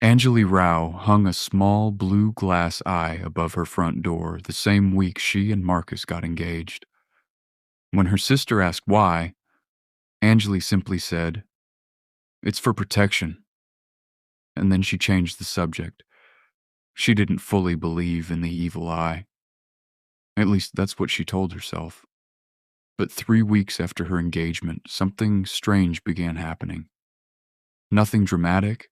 Anjali Rao hung a small blue glass eye above her front door the same week she and Marcus got engaged. When her sister asked why, Anjali simply said, "It's for protection," and then she changed the subject. She didn't fully believe in the evil eye. At least that's what she told herself. But 3 weeks after her engagement, something strange began happening. Nothing dramatic,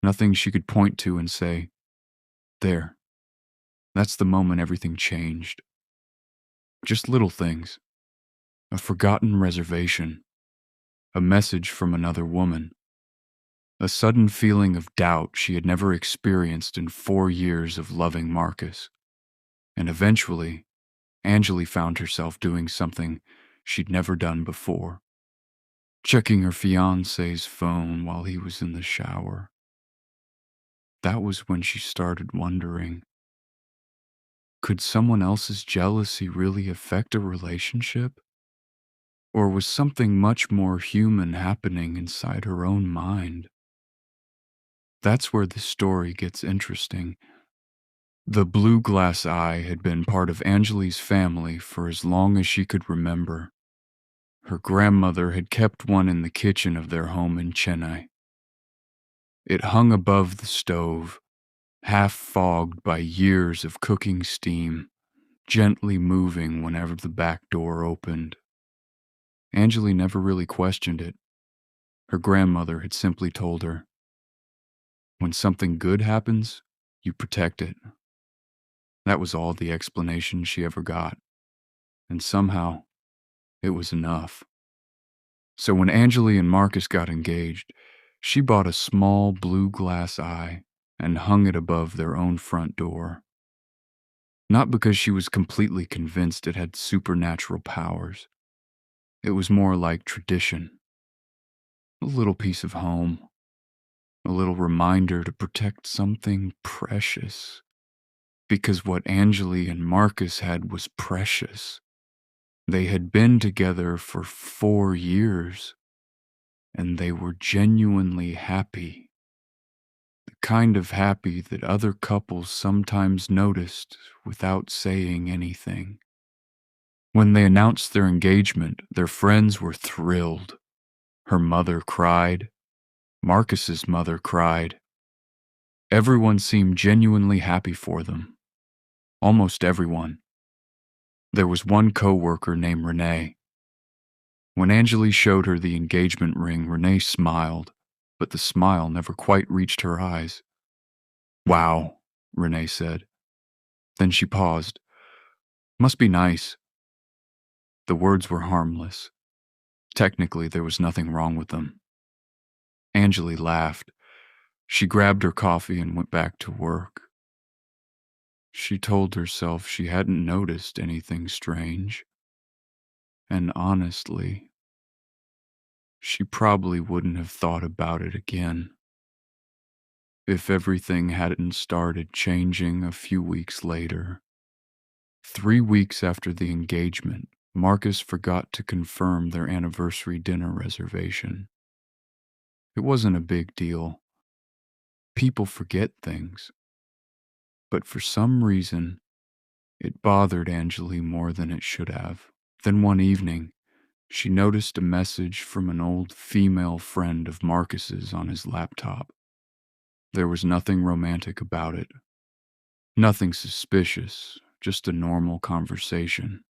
nothing she could point to and say, "There, that's the moment everything changed." Just little things. A forgotten reservation, a message from another woman, a sudden feeling of doubt she had never experienced in 4 years of loving Marcus. And eventually, Anjali found herself doing something she'd never done before, checking her fiancé's phone while he was in the shower. That was when she started wondering, could someone else's jealousy really affect a relationship? Or was something much more human happening inside her own mind? That's where the story gets interesting. The blue glass eye had been part of Anjali's family for as long as she could remember. Her grandmother had kept one in the kitchen of their home in Chennai. It hung above the stove, half fogged by years of cooking steam, gently moving whenever the back door opened. Anjali never really questioned it. Her grandmother had simply told her, "When something good happens, you protect it." That was all the explanation she ever got. And somehow, it was enough. So when Anjali and Marcus got engaged, she bought a small blue glass eye and hung it above their own front door. Not because she was completely convinced it had supernatural powers. It was more like tradition. A little piece of home. A little reminder to protect something precious. Because what Anjali and Marcus had was precious. They had been together for 4 years, and they were genuinely happy. The kind of happy that other couples sometimes noticed without saying anything. When they announced their engagement, their friends were thrilled. Her mother cried. Marcus's mother cried. Everyone seemed genuinely happy for them. Almost everyone. There was one coworker named Renee. When Anjali showed her the engagement ring, Renee smiled, but the smile never quite reached her eyes. "Wow," Renee said. Then she paused. "Must be nice." The words were harmless. Technically, there was nothing wrong with them. Anjali laughed. She grabbed her coffee and went back to work. She told herself she hadn't noticed anything strange. And honestly, she probably wouldn't have thought about it again if everything hadn't started changing a few weeks later. 3 weeks after the engagement, Marcus forgot to confirm their anniversary dinner reservation. It wasn't a big deal. People forget things. But for some reason, it bothered Anjali more than it should have. Then one evening, she noticed a message from an old female friend of Marcus's on his laptop. There was nothing romantic about it. Nothing suspicious, just a normal conversation.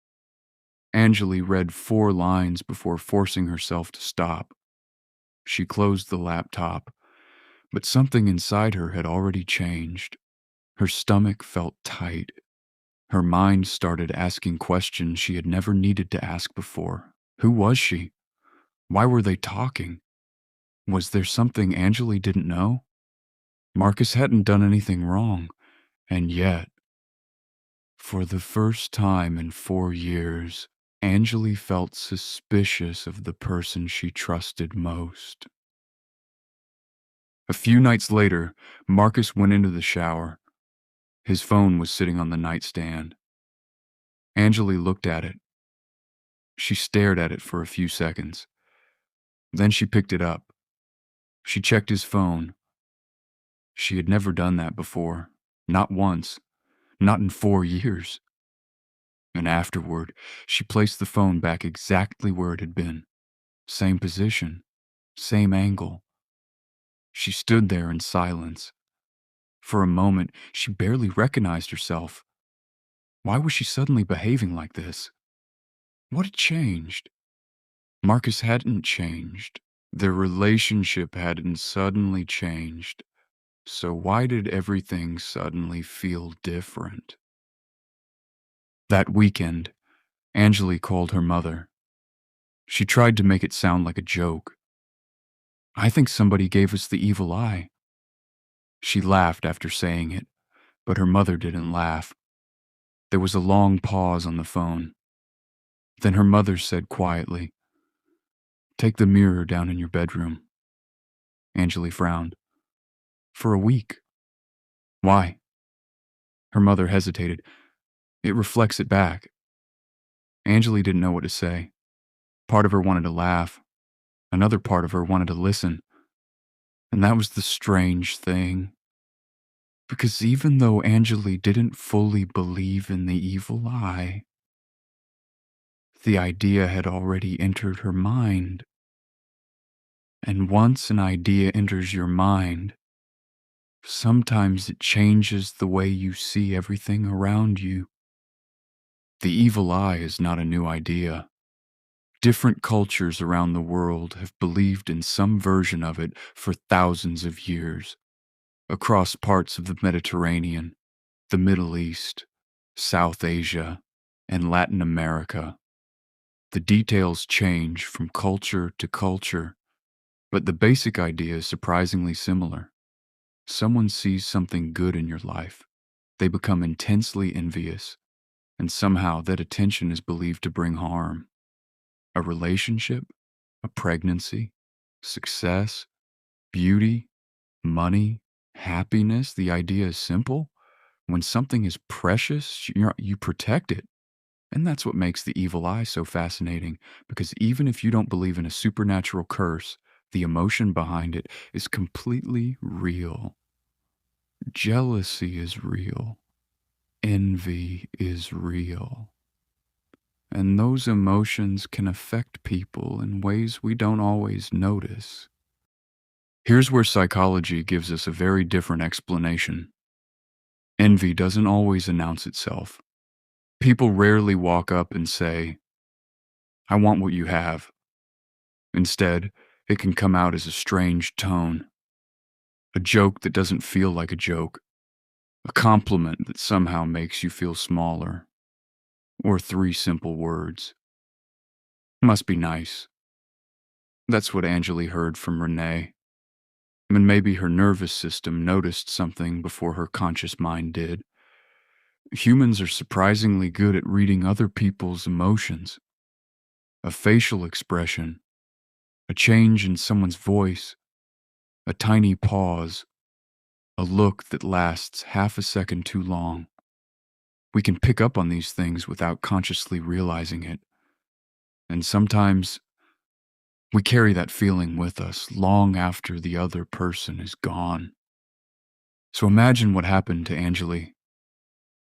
Anjali read 4 lines before forcing herself to stop. She closed the laptop, but something inside her had already changed. Her stomach felt tight. Her mind started asking questions she had never needed to ask before. Who was she? Why were they talking? Was there something Anjali didn't know? Marcus hadn't done anything wrong, and yet, for the first time in 4 years, Anjali felt suspicious of the person she trusted most. A few nights later, Marcus went into the shower. His phone was sitting on the nightstand. Anjali looked at it. She stared at it for a few seconds. Then she picked it up. She checked his phone. She had never done that before. Not once. Not in 4 years. And afterward, she placed the phone back exactly where it had been. Same position. Same angle. She stood there in silence. For a moment, she barely recognized herself. Why was she suddenly behaving like this? What had changed? Marcus hadn't changed. Their relationship hadn't suddenly changed. So why did everything suddenly feel different? That weekend, Anjali called her mother. She tried to make it sound like a joke. I think somebody gave us the evil eye. She laughed after saying it, but her mother didn't laugh. There was a long pause on the phone. Then her mother said quietly, "Take the mirror down in your bedroom." Anjali frowned. "For a week." "Why?" Her mother hesitated. "It reflects it back." Anjali didn't know what to say. Part of her wanted to laugh. Another part of her wanted to listen. And that was the strange thing. Because even though Anjali didn't fully believe in the evil eye, the idea had already entered her mind. And once an idea enters your mind, sometimes it changes the way you see everything around you. The evil eye is not a new idea. Different cultures around the world have believed in some version of it for thousands of years, across parts of the Mediterranean, the Middle East, South Asia, and Latin America. The details change from culture to culture, but the basic idea is surprisingly similar. Someone sees something good in your life. They become intensely envious, and somehow that attention is believed to bring harm. A relationship, a pregnancy, success, beauty, money, happiness. The idea is simple. When something is precious, you protect it. And that's what makes the evil eye so fascinating, because even if you don't believe in a supernatural curse, the emotion behind it is completely real. Jealousy is real. Envy is real. And those emotions can affect people in ways we don't always notice. Here's where psychology gives us a very different explanation. Envy doesn't always announce itself. People rarely walk up and say, "I want what you have." Instead, it can come out as a strange tone, a joke that doesn't feel like a joke, a compliment that somehow makes you feel smaller, or three simple words. "Must be nice." That's what Anjali heard from Renee. And maybe her nervous system noticed something before her conscious mind did. Humans are surprisingly good at reading other people's emotions. A facial expression, a change in someone's voice, a tiny pause, a look that lasts half a second too long. We can pick up on these things without consciously realizing it. And sometimes we carry that feeling with us long after the other person is gone. So imagine what happened to Anjali.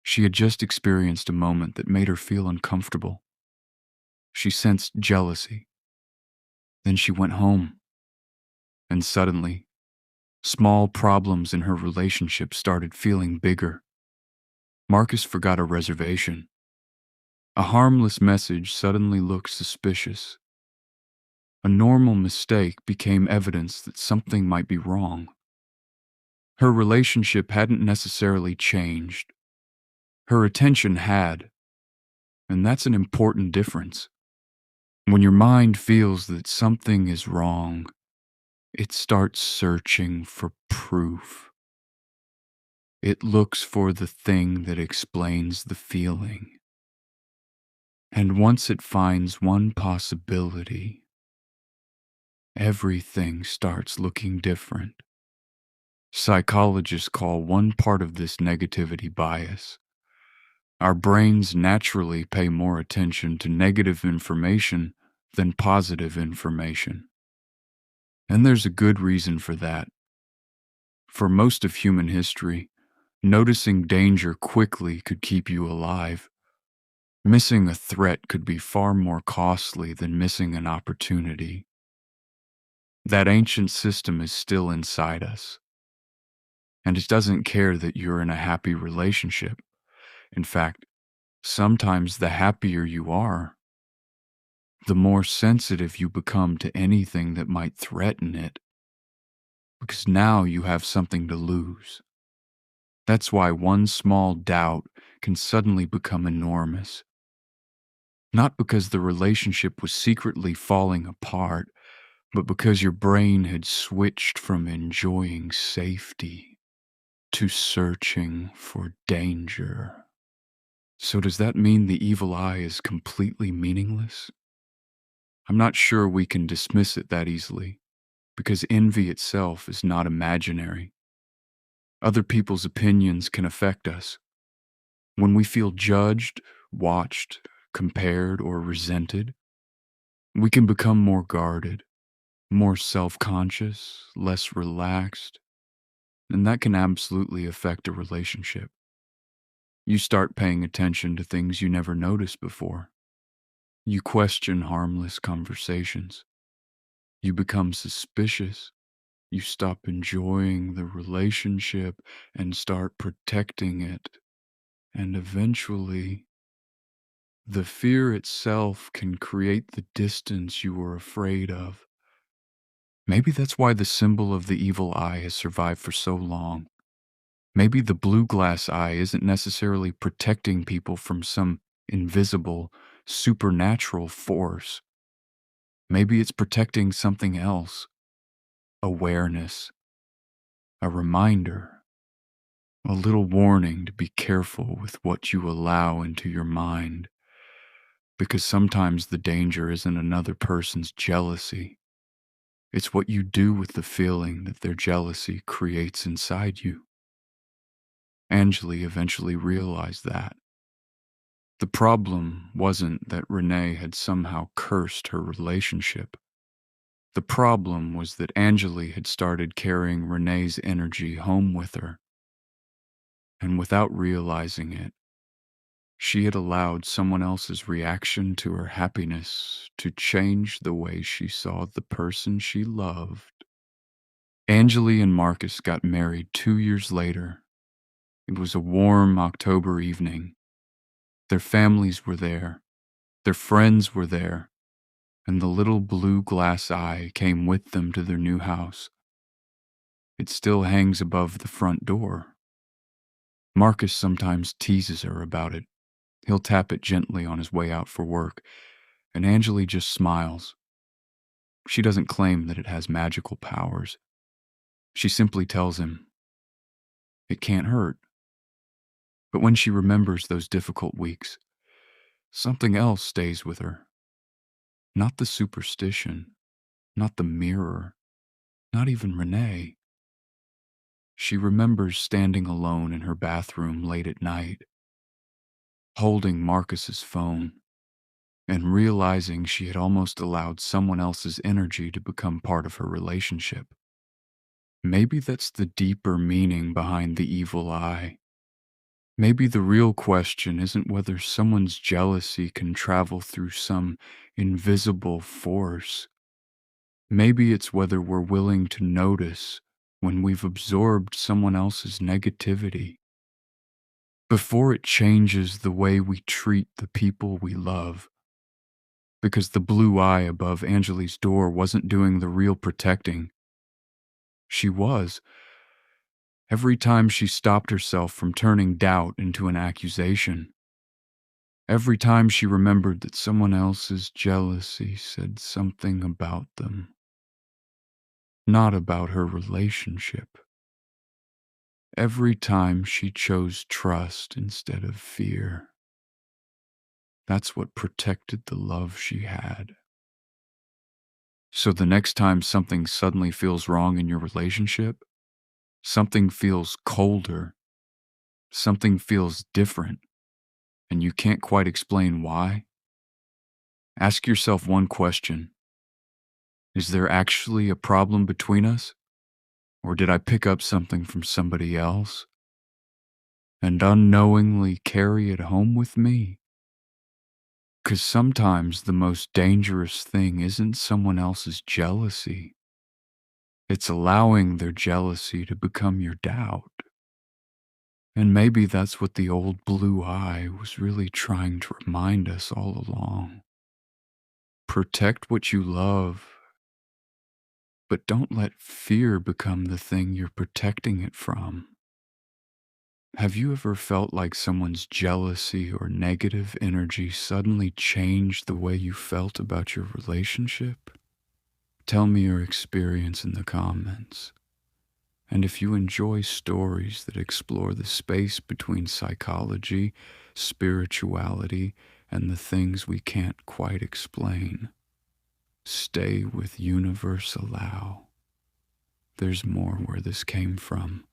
She had just experienced a moment that made her feel uncomfortable. She sensed jealousy. Then she went home. And suddenly, small problems in her relationship started feeling bigger. Marcus forgot a reservation. A harmless message suddenly looked suspicious. A normal mistake became evidence that something might be wrong. Her relationship hadn't necessarily changed. Her attention had. And that's an important difference. When your mind feels that something is wrong, it starts searching for proof. It looks for the thing that explains the feeling. And once it finds one possibility, everything starts looking different. Psychologists call one part of this negativity bias. Our brains naturally pay more attention to negative information than positive information. And there's a good reason for that. For most of human history, noticing danger quickly could keep you alive. Missing a threat could be far more costly than missing an opportunity. That ancient system is still inside us, and it doesn't care that you're in a happy relationship. In fact, sometimes the happier you are, the more sensitive you become to anything that might threaten it, because now you have something to lose. That's why one small doubt can suddenly become enormous. Not because the relationship was secretly falling apart, but because your brain had switched from enjoying safety to searching for danger. So does that mean the evil eye is completely meaningless? I'm not sure we can dismiss it that easily, because envy itself is not imaginary. Other people's opinions can affect us. When we feel judged, watched, compared, or resented, we can become more guarded, more self-conscious, less relaxed, and that can absolutely affect a relationship. You start paying attention to things you never noticed before. You question harmless conversations. You become suspicious. You stop enjoying the relationship and start protecting it. And eventually, the fear itself can create the distance you were afraid of. Maybe that's why the symbol of the evil eye has survived for so long. Maybe the blue glass eye isn't necessarily protecting people from some invisible, supernatural force. Maybe it's protecting something else: awareness, a reminder, a little warning to be careful with what you allow into your mind. Because sometimes the danger isn't another person's jealousy. It's what you do with the feeling that their jealousy creates inside you. Anjali eventually realized that. The problem wasn't that Renee had somehow cursed her relationship. The problem was that Anjali had started carrying Renee's energy home with her. And without realizing it, she had allowed someone else's reaction to her happiness to change the way she saw the person she loved. Anjali and Marcus got married 2 years later. It was a warm October evening. Their families were there. Their friends were there. And the little blue glass eye came with them to their new house. It still hangs above the front door. Marcus sometimes teases her about it. He'll tap it gently on his way out for work, and Anjali just smiles. She doesn't claim that it has magical powers. She simply tells him, it can't hurt. But when she remembers those difficult weeks, something else stays with her. Not the superstition, not the mirror, not even Renee. She remembers standing alone in her bathroom late at night, holding Marcus's phone, and realizing she had almost allowed someone else's energy to become part of her relationship. Maybe that's the deeper meaning behind the evil eye. Maybe the real question isn't whether someone's jealousy can travel through some invisible force. Maybe it's whether we're willing to notice when we've absorbed someone else's negativity before it changes the way we treat the people we love. Because the blue eye above Anjali's door wasn't doing the real protecting. She was. Every time she stopped herself from turning doubt into an accusation. Every time she remembered that someone else's jealousy said something about them. Not about her relationship. Every time she chose trust instead of fear. That's what protected the love she had. So the next time something suddenly feels wrong in your relationship, something feels colder, something feels different, and you can't quite explain why, ask yourself one question. Is there actually a problem between us? Or did I pick up something from somebody else and unknowingly carry it home with me? 'Cause sometimes the most dangerous thing isn't someone else's jealousy. It's allowing their jealousy to become your doubt. And maybe that's what the old blue eye was really trying to remind us all along. Protect what you love, but don't let fear become the thing you're protecting it from. Have you ever felt like someone's jealousy or negative energy suddenly changed the way you felt about your relationship? Tell me your experience in the comments. And if you enjoy stories that explore the space between psychology, spirituality, and the things we can't quite explain, stay with Universe Allow. There's more where this came from.